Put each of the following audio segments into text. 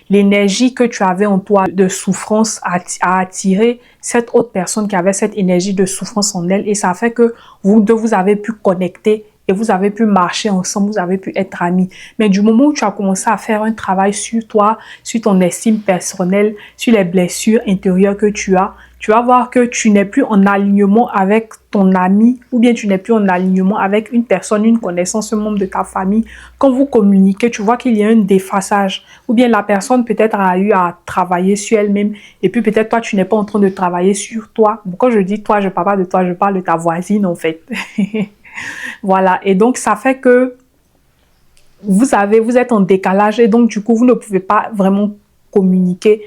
l'énergie que tu avais en toi de souffrance a attiré cette autre personne qui avait cette énergie de souffrance en elle et ça fait que vous deux, vous avez pu connecter et vous avez pu marcher ensemble, vous avez pu être amis. Mais du moment où tu as commencé à faire un travail sur toi, sur ton estime personnelle, sur les blessures intérieures que tu vas voir que tu n'es plus en alignement avec ton ami ou bien tu n'es plus en alignement avec une personne, une connaissance, un membre de ta famille. Quand vous communiquez, tu vois qu'il y a un déphasage ou bien la personne peut-être a eu à travailler sur elle-même et puis peut-être toi, tu n'es pas en train de travailler sur toi. Bon, quand je dis toi, je ne parle pas de toi, je parle de ta voisine en fait. Voilà, et donc ça fait que vous êtes en décalage et donc du coup, vous ne pouvez pas vraiment communiquer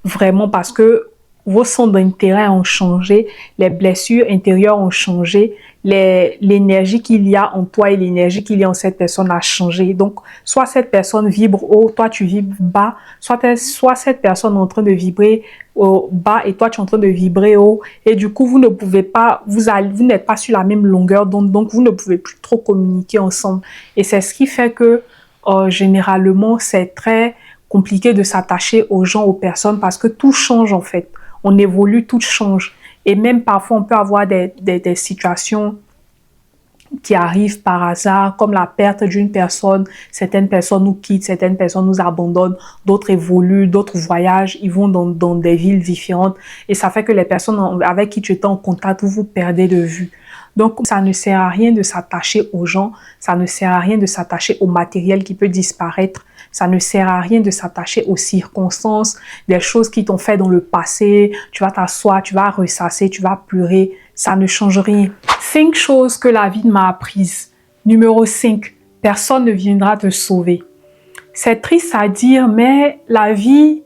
vraiment parce que vos centres d'intérêt ont changé, les blessures intérieures ont changé, l'énergie qu'il y a en toi et l'énergie qu'il y a en cette personne a changé. Donc, soit cette personne vibre haut, toi tu vibres bas, soit cette personne est en train de vibrer bas et toi tu es en train de vibrer haut. Et du coup, vous ne pouvez pas, vous n'êtes pas sur la même longueur d'onde, donc vous ne pouvez plus trop communiquer ensemble. Et c'est ce qui fait que, généralement, c'est très compliqué de s'attacher aux gens, aux personnes, parce que tout change en fait. On évolue, tout change. Et même parfois, on peut avoir des situations qui arrivent par hasard, comme la perte d'une personne. Certaines personnes nous quittent, certaines personnes nous abandonnent, d'autres évoluent, d'autres voyagent, ils vont dans des villes différentes. Et ça fait que les personnes avec qui tu étais en contact, vous vous perdez de vue. Donc, ça ne sert à rien de s'attacher aux gens, ça ne sert à rien de s'attacher au matériel qui peut disparaître, ça ne sert à rien de s'attacher aux circonstances, des choses qui t'ont fait dans le passé. Tu vas t'asseoir, tu vas ressasser, tu vas pleurer, ça ne change rien. 5 choses que la vie m'a apprises. Numéro 5, personne ne viendra te sauver. C'est triste à dire, mais la vie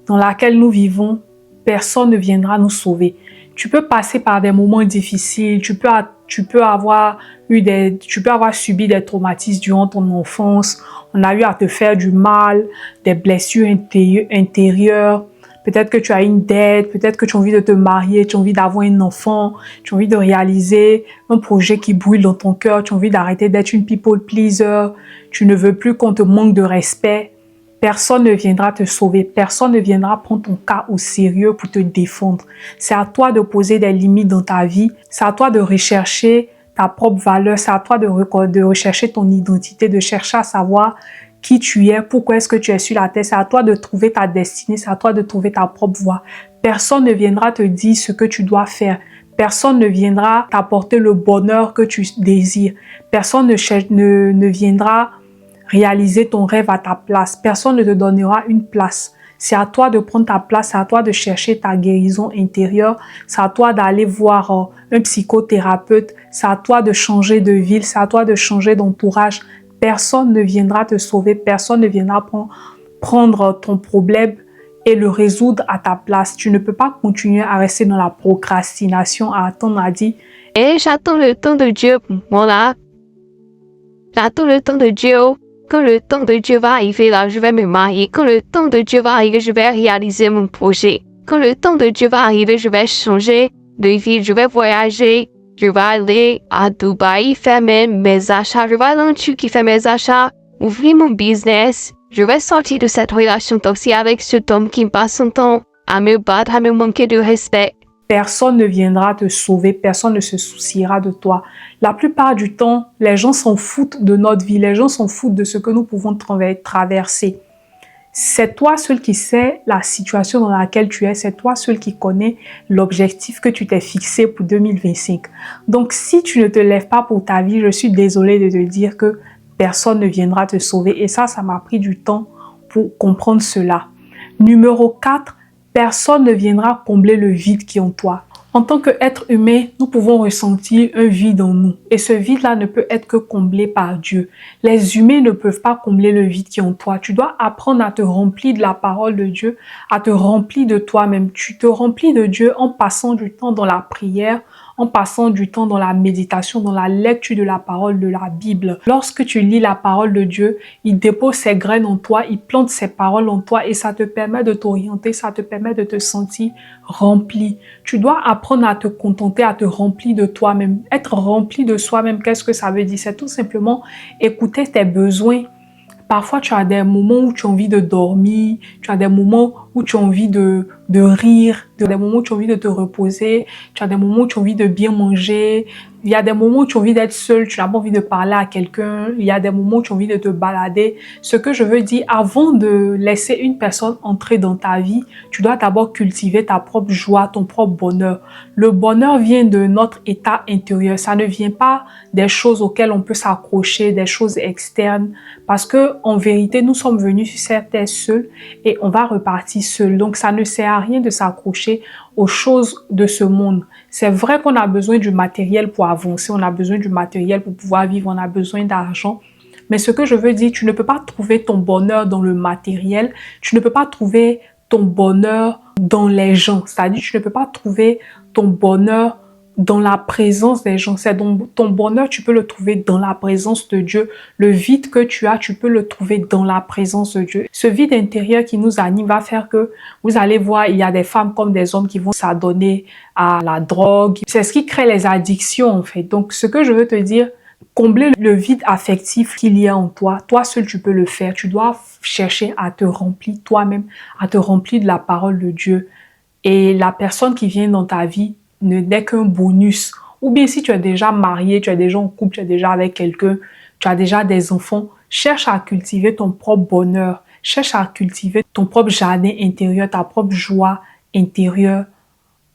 dans laquelle nous vivons, personne ne viendra nous sauver. Tu peux passer par des moments difficiles, tu peux avoir subi des traumatismes durant ton enfance, on a eu à te faire du mal, des blessures intérieures, peut-être que tu as une dette, peut-être que tu as envie de te marier, tu as envie d'avoir un enfant, tu as envie de réaliser un projet qui brûle dans ton cœur, tu as envie d'arrêter d'être une people pleaser, tu ne veux plus qu'on te manque de respect. Personne ne viendra te sauver, personne ne viendra prendre ton cas au sérieux pour te défendre. C'est à toi de poser des limites dans ta vie, c'est à toi de rechercher ta propre valeur, c'est à toi de rechercher ton identité, de chercher à savoir qui tu es, pourquoi est-ce que tu es sur la terre, c'est à toi de trouver ta destinée, c'est à toi de trouver ta propre voie. Personne ne viendra te dire ce que tu dois faire. Personne ne viendra t'apporter le bonheur que tu désires. Personne ne viendra réaliser ton rêve à ta place. Personne ne te donnera une place. C'est à toi de prendre ta place, c'est à toi de chercher ta guérison intérieure, c'est à toi d'aller voir un psychothérapeute, c'est à toi de changer de ville, c'est à toi de changer d'entourage. Personne ne viendra te sauver, personne ne viendra prendre ton problème et le résoudre à ta place. Tu ne peux pas continuer à rester dans la procrastination, à attendre, à dire « Et j'attends le temps de Dieu pour moi là. J'attends le temps de Dieu. Quand le temps de Dieu va arriver là, je vais me marier. Quand le temps de Dieu va arriver, je vais réaliser mon projet. Quand le temps de Dieu va arriver, je vais changer de vie, je vais voyager. Je vais aller à Dubaï faire mes achats. Je vais aller en Turquie faire mes achats, ouvrir mon business. Je vais sortir de cette relation toxique avec cet homme qui me passe son temps à me battre, à me manquer de respect. » Personne ne viendra te sauver, personne ne se souciera de toi. La plupart du temps, les gens s'en foutent de notre vie, les gens s'en foutent de ce que nous pouvons traverser. C'est toi seul qui sais la situation dans laquelle tu es, c'est toi seul qui connais l'objectif que tu t'es fixé pour 2025. Donc, si tu ne te lèves pas pour ta vie, je suis désolée de te dire que personne ne viendra te sauver. Et ça m'a pris du temps pour comprendre cela. Numéro 4, personne ne viendra combler le vide qui est en toi. En tant qu'être humain, nous pouvons ressentir un vide en nous. Et ce vide-là ne peut être que comblé par Dieu. Les humains ne peuvent pas combler le vide qui est en toi. Tu dois apprendre à te remplir de la parole de Dieu, à te remplir de toi-même. Tu te remplis de Dieu en passant du temps dans la prière, en passant du temps dans la méditation, dans la lecture de la parole de la Bible. Lorsque tu lis la parole de Dieu, il dépose ses graines en toi, il plante ses paroles en toi et ça te permet de t'orienter, ça te permet de te sentir rempli. Tu dois apprendre à te contenter, à te remplir de toi-même. Être rempli de soi-même, qu'est-ce que ça veut dire? C'est tout simplement écouter tes besoins, Parfois, tu as des moments où tu as envie de dormir, tu as des moments où tu as envie de rire, des moments où tu as envie de te reposer, tu as des moments où tu as envie de bien manger, il y a des moments où tu as envie d'être seul, tu n'as pas envie de parler à quelqu'un, il y a des moments où tu as envie de te balader. Ce que je veux dire, avant de laisser une personne entrer dans ta vie, tu dois d'abord cultiver ta propre joie, ton propre bonheur. Le bonheur vient de notre état intérieur, ça ne vient pas des choses auxquelles on peut s'accrocher, des choses externes, parce que en vérité, nous sommes venus sur cette terre seuls et on va repartir seuls. Donc, ça ne sert à rien de s'accrocher aux choses de ce monde. C'est vrai qu'on a besoin du matériel pour avancer, on a besoin du matériel pour pouvoir vivre, on a besoin d'argent. Mais ce que je veux dire, tu ne peux pas trouver ton bonheur dans le matériel, tu ne peux pas trouver ton bonheur dans les gens. C'est-à-dire, tu ne peux pas trouver ton bonheur dans la présence des gens. C'est ton bonheur, tu peux le trouver dans la présence de Dieu. Le vide que tu as, tu peux le trouver dans la présence de Dieu. Ce vide intérieur qui nous anime va faire que vous allez voir, il y a des femmes comme des hommes qui vont s'adonner à la drogue. C'est ce qui crée les addictions en fait. Donc ce que je veux te dire, combler le vide affectif qu'il y a en toi, toi seul tu peux le faire. Tu dois chercher à te remplir toi-même, à te remplir de la parole de Dieu. Et la personne qui vient dans ta vie n'est qu'un bonus. Ou bien si tu es déjà marié, tu es déjà en couple, tu es déjà avec quelqu'un, tu as déjà des enfants, cherche à cultiver ton propre bonheur, cherche à cultiver ton propre jardin intérieur, ta propre joie intérieure,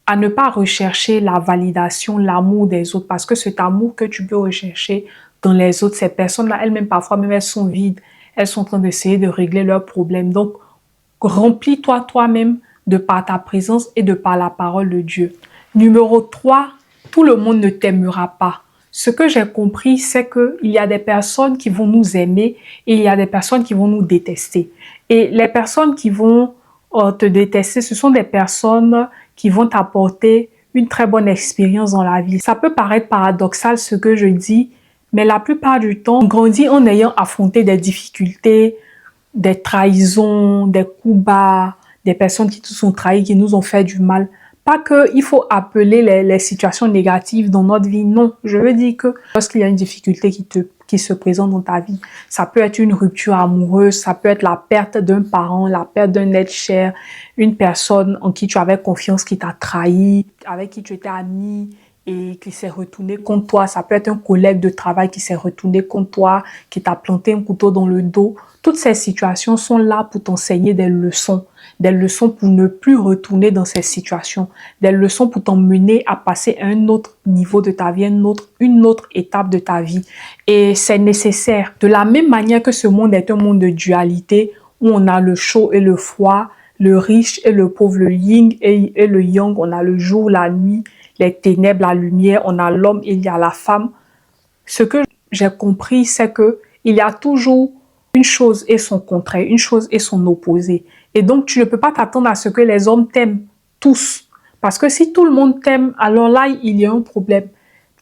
à ne pas rechercher la validation, l'amour des autres, parce que cet amour que tu peux rechercher dans les autres, ces personnes-là, elles-mêmes, parfois même, elles sont vides, elles sont en train d'essayer de régler leurs problèmes. Donc, remplis-toi toi-même de par ta présence et de par la parole de Dieu. Numéro 3, tout le monde ne t'aimera pas. Ce que j'ai compris, c'est qu'il y a des personnes qui vont nous aimer et il y a des personnes qui vont nous détester. Et les personnes qui vont te détester, ce sont des personnes qui vont t'apporter une très bonne expérience dans la vie. Ça peut paraître paradoxal ce que je dis, mais la plupart du temps, on grandit en ayant affronté des difficultés, des trahisons, des coups bas, des personnes qui nous ont trahis, qui nous ont fait du mal. Pas qu'il faut appeler les situations négatives dans notre vie, non. Je veux dire que lorsqu'il y a une difficulté qui se présente dans ta vie, ça peut être une rupture amoureuse, ça peut être la perte d'un parent, la perte d'un être cher, une personne en qui tu avais confiance qui t'a trahi, avec qui tu étais ami et qui s'est retourné contre toi. Ça peut être un collègue de travail qui s'est retourné contre toi, qui t'a planté un couteau dans le dos. Toutes ces situations sont là pour t'enseigner des leçons pour ne plus retourner dans ces situations, des leçons pour t'emmener à passer à un autre niveau de ta vie, une autre étape de ta vie. Et c'est nécessaire. De la même manière que ce monde est un monde de dualité, où on a le chaud et le froid, le riche et le pauvre, le yin et le yang, on a le jour, la nuit, les ténèbres, la lumière, on a l'homme et il y a la femme. Ce que j'ai compris, c'est que il y a toujours une chose et son contraire, une chose et son opposé. Et donc, tu ne peux pas t'attendre à ce que les hommes t'aiment tous. Parce que si tout le monde t'aime, alors là, il y a un problème.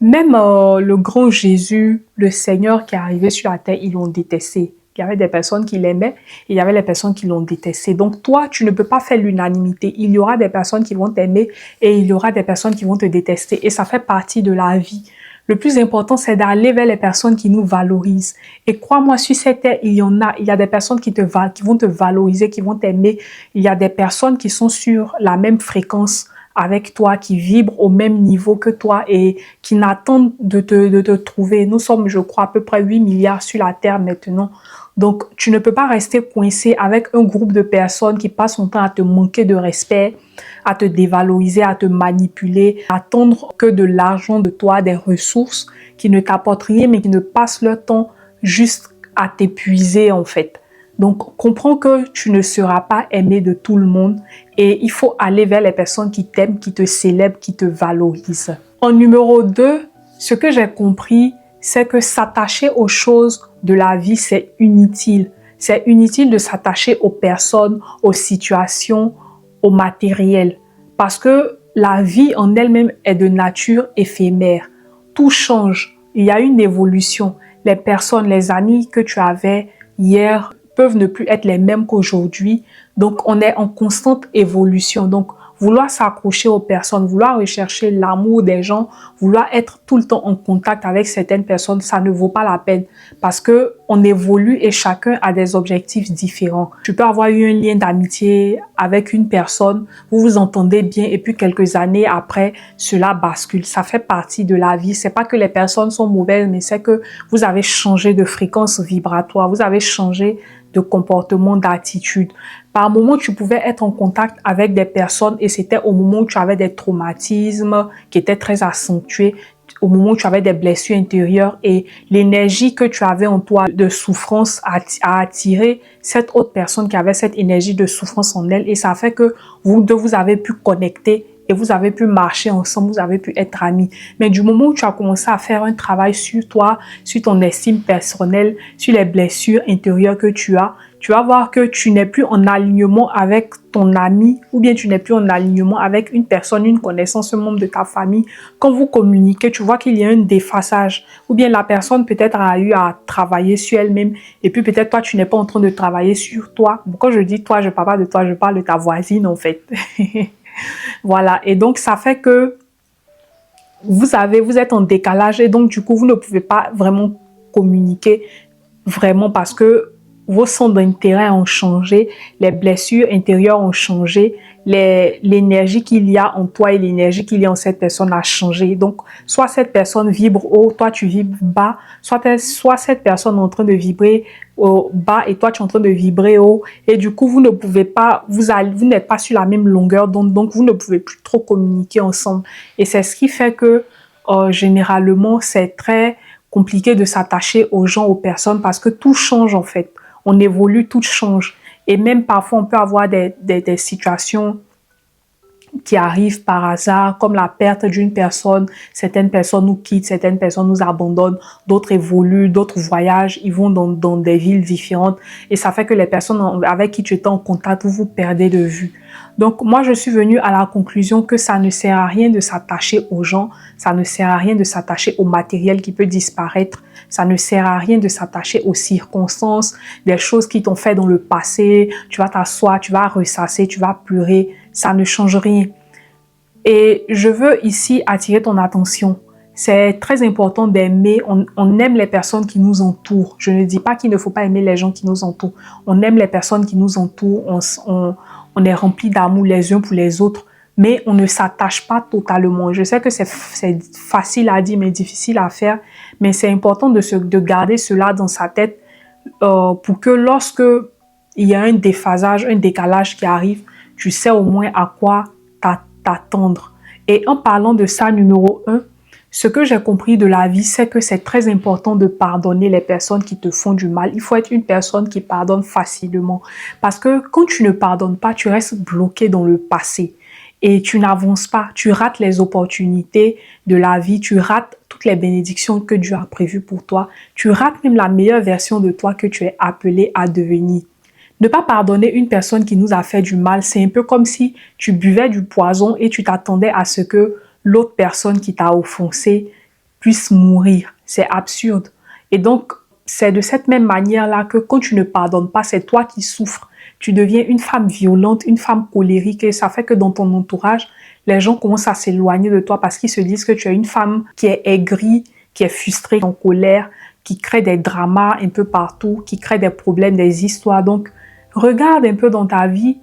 Même le grand Jésus, le Seigneur qui est arrivé sur la terre, ils l'ont détesté. Il y avait des personnes qui l'aimaient et il y avait les personnes qui l'ont détesté. Donc toi, tu ne peux pas faire l'unanimité. Il y aura des personnes qui vont t'aimer et il y aura des personnes qui vont te détester. Et ça fait partie de la vie. Le plus important, c'est d'aller vers les personnes qui nous valorisent. Et crois-moi, sur cette terre, il y en a. Il y a des personnes qui vont te valoriser, qui vont t'aimer. Il y a des personnes qui sont sur la même fréquence avec toi, qui vibrent au même niveau que toi et qui n'attendent de te trouver. Nous sommes, je crois, à peu près 8 milliards sur la terre maintenant. Donc, tu ne peux pas rester coincé avec un groupe de personnes qui passent son temps à te manquer de respect, à te dévaloriser, à te manipuler, à attendre que de l'argent de toi, des ressources qui ne t'apportent rien, mais qui ne passent leur temps juste à t'épuiser en fait. Donc, comprends que tu ne seras pas aimé de tout le monde et il faut aller vers les personnes qui t'aiment, qui te célèbrent, qui te valorisent. En numéro 2, ce que j'ai compris, c'est que s'attacher aux choses de la vie, c'est inutile. C'est inutile de s'attacher aux personnes, aux situations, au matériel. Parce que la vie en elle-même est de nature éphémère. Tout change. Il y a une évolution. Les personnes, les amis que tu avais hier peuvent ne plus être les mêmes qu'aujourd'hui. Donc, on est en constante évolution. Donc, vouloir s'accrocher aux personnes, vouloir rechercher l'amour des gens, vouloir être tout le temps en contact avec certaines personnes, ça ne vaut pas la peine parce que on évolue et chacun a des objectifs différents. Tu peux avoir eu un lien d'amitié avec une personne, vous vous entendez bien et puis quelques années après, cela bascule. Ça fait partie de la vie. C'est pas que les personnes sont mauvaises, mais c'est que vous avez changé de fréquence vibratoire, vous avez changé de comportement, d'attitude. Par moment, tu pouvais être en contact avec des personnes et c'était au moment où tu avais des traumatismes qui étaient très accentués, au moment où tu avais des blessures intérieures et l'énergie que tu avais en toi de souffrance a attiré cette autre personne qui avait cette énergie de souffrance en elle et ça fait que vous deux, vous avez pu connecter et vous avez pu marcher ensemble, vous avez pu être amis. Mais du moment où tu as commencé à faire un travail sur toi, sur ton estime personnelle, sur les blessures intérieures que tu vas voir que tu n'es plus en alignement avec ton ami ou bien tu n'es plus en alignement avec une personne, une connaissance, un membre de ta famille. Quand vous communiquez, tu vois qu'il y a un déphasage ou bien la personne peut-être a eu à travailler sur elle-même et puis peut-être toi, tu n'es pas en train de travailler sur toi. Quand je dis toi, je parle pas de toi, je parle de ta voisine en fait. Voilà, et donc ça fait que vous êtes en décalage et donc du coup, vous ne pouvez pas vraiment communiquer vraiment parce que vos centres d'intérêt ont changé, les blessures intérieures ont changé, l'énergie qu'il y a en toi et l'énergie qu'il y a en cette personne a changé. Donc, soit cette personne vibre haut, toi tu vibres bas, soit cette personne est en train de vibrer bas et toi tu es en train de vibrer haut. Et du coup, vous ne pouvez pas, vous n'êtes pas sur la même longueur d'onde, donc vous ne pouvez plus trop communiquer ensemble. Et c'est ce qui fait que, généralement, c'est très compliqué de s'attacher aux gens, aux personnes, parce que tout change en fait. On évolue, tout change. Et même parfois, on peut avoir des situations qui arrivent par hasard, comme la perte d'une personne. Certaines personnes nous quittent, certaines personnes nous abandonnent, d'autres évoluent, d'autres voyagent, ils vont dans des villes différentes. Et ça fait que les personnes avec qui tu étais en contact, vous vous perdez de vue. Donc, moi, je suis venue à la conclusion que ça ne sert à rien de s'attacher aux gens, ça ne sert à rien de s'attacher au matériel qui peut disparaître, ça ne sert à rien de s'attacher aux circonstances, des choses qui t'ont fait dans le passé, tu vas t'asseoir, tu vas ressasser, tu vas pleurer, ça ne change rien. Et je veux ici attirer ton attention. C'est très important d'aimer, on aime les personnes qui nous entourent. Je ne dis pas qu'il ne faut pas aimer les gens qui nous entourent. On aime les personnes qui nous entourent, on est rempli d'amour les uns pour les autres, mais on ne s'attache pas totalement. Je sais que c'est facile à dire, mais difficile à faire, mais c'est important de garder cela dans sa tête pour que lorsque il y a un déphasage, un décalage qui arrive, tu sais au moins à quoi t'attendre. Et en parlant de ça, numéro 1, ce que j'ai compris de la vie, c'est que c'est très important de pardonner les personnes qui te font du mal. Il faut être une personne qui pardonne facilement. Parce que quand tu ne pardonnes pas, tu restes bloqué dans le passé. Et tu n'avances pas. Tu rates les opportunités de la vie. Tu rates toutes les bénédictions que Dieu a prévues pour toi. Tu rates même la meilleure version de toi que tu es appelé à devenir. Ne pas pardonner une personne qui nous a fait du mal, c'est un peu comme si tu buvais du poison et tu t'attendais à ce que l'autre personne qui t'a offensé puisse mourir. C'est absurde. Et donc, c'est de cette même manière-là que quand tu ne pardonnes pas, c'est toi qui souffres. Tu deviens une femme violente, une femme colérique et ça fait que dans ton entourage, les gens commencent à s'éloigner de toi parce qu'ils se disent que tu es une femme qui est aigrie, qui est frustrée, en colère, qui crée des dramas un peu partout, qui crée des problèmes, des histoires. Donc, regarde un peu dans ta vie.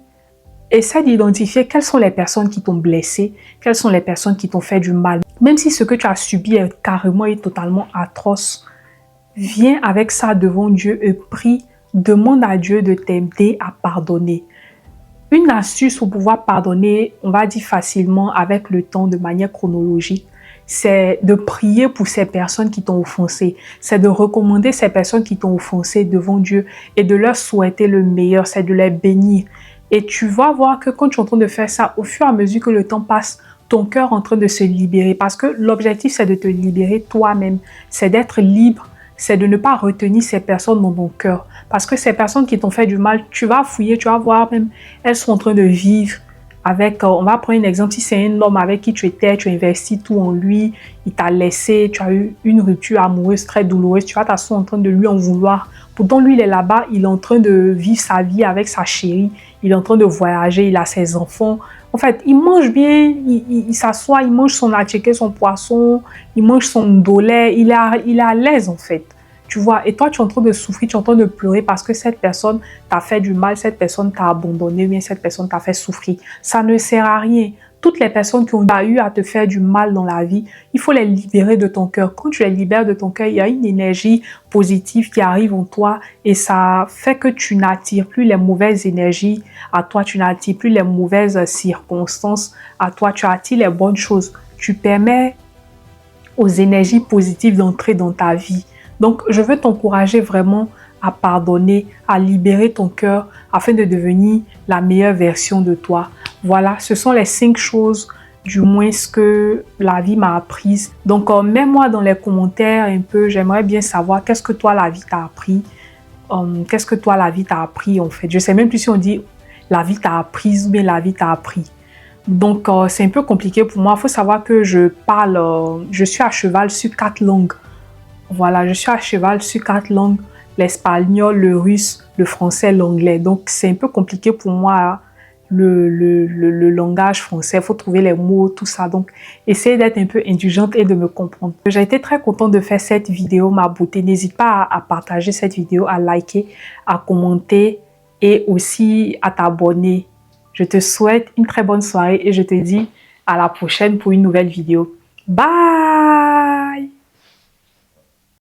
Essaie d'identifier quelles sont les personnes qui t'ont blessé, quelles sont les personnes qui t'ont fait du mal. Même si ce que tu as subi est carrément et totalement atroce, viens avec ça devant Dieu et prie, demande à Dieu de t'aider à pardonner. Une astuce pour pouvoir pardonner, on va dire facilement avec le temps de manière chronologique, c'est de prier pour ces personnes qui t'ont offensé. C'est de recommander ces personnes qui t'ont offensé devant Dieu et de leur souhaiter le meilleur, c'est de les bénir. Et tu vas voir que quand tu es en train de faire ça, au fur et à mesure que le temps passe, ton cœur est en train de se libérer. Parce que l'objectif, c'est de te libérer toi-même. C'est d'être libre. C'est de ne pas retenir ces personnes dans ton cœur. Parce que ces personnes qui t'ont fait du mal, tu vas fouiller, tu vas voir même, elles sont en train de vivre avec, on va prendre un exemple, si c'est un homme avec qui tu étais, tu investis tout en lui, il t'a laissé, tu as eu une rupture amoureuse très douloureuse, tu vas t'asseoir en train de lui en vouloir. Pourtant, lui, il est là-bas, il est en train de vivre sa vie avec sa chérie, il est en train de voyager, il a ses enfants. En fait, il mange bien, il s'assoit, il mange son attiqué, son poisson, il mange son dolé, il est à l'aise en fait. Tu vois, et toi, tu es en train de souffrir, tu es en train de pleurer parce que cette personne t'a fait du mal, cette personne t'a abandonné, ou bien cette personne t'a fait souffrir. Ça ne sert à rien. Toutes les personnes qui ont eu à te faire du mal dans la vie, il faut les libérer de ton cœur. Quand tu les libères de ton cœur, il y a une énergie positive qui arrive en toi et ça fait que tu n'attires plus les mauvaises énergies à toi, tu n'attires plus les mauvaises circonstances à toi, tu attires les bonnes choses. Tu permets aux énergies positives d'entrer dans ta vie. Donc, je veux t'encourager vraiment à pardonner, à libérer ton cœur afin de devenir la meilleure version de toi. Voilà, ce sont les 5 choses du moins ce que la vie m'a apprises. Donc, mets-moi dans les commentaires un peu, j'aimerais bien savoir qu'est-ce que toi la vie t'a appris. Qu'est-ce que toi la vie t'a appris en fait. Je sais même plus si on dit la vie t'a apprise ou bien la vie t'a appris. Donc, c'est un peu compliqué pour moi. Il faut savoir que je suis à cheval sur 4 langues. Voilà, je suis à cheval sur 4 langues, l'espagnol, le russe, le français, l'anglais. Donc, c'est un peu compliqué pour moi, le langage français. Il faut trouver les mots, tout ça. Donc, essayez d'être un peu indulgente et de me comprendre. J'ai été très contente de faire cette vidéo, ma beauté. N'hésite pas à partager cette vidéo, à liker, à commenter et aussi à t'abonner. Je te souhaite une très bonne soirée et je te dis à la prochaine pour une nouvelle vidéo. Bye!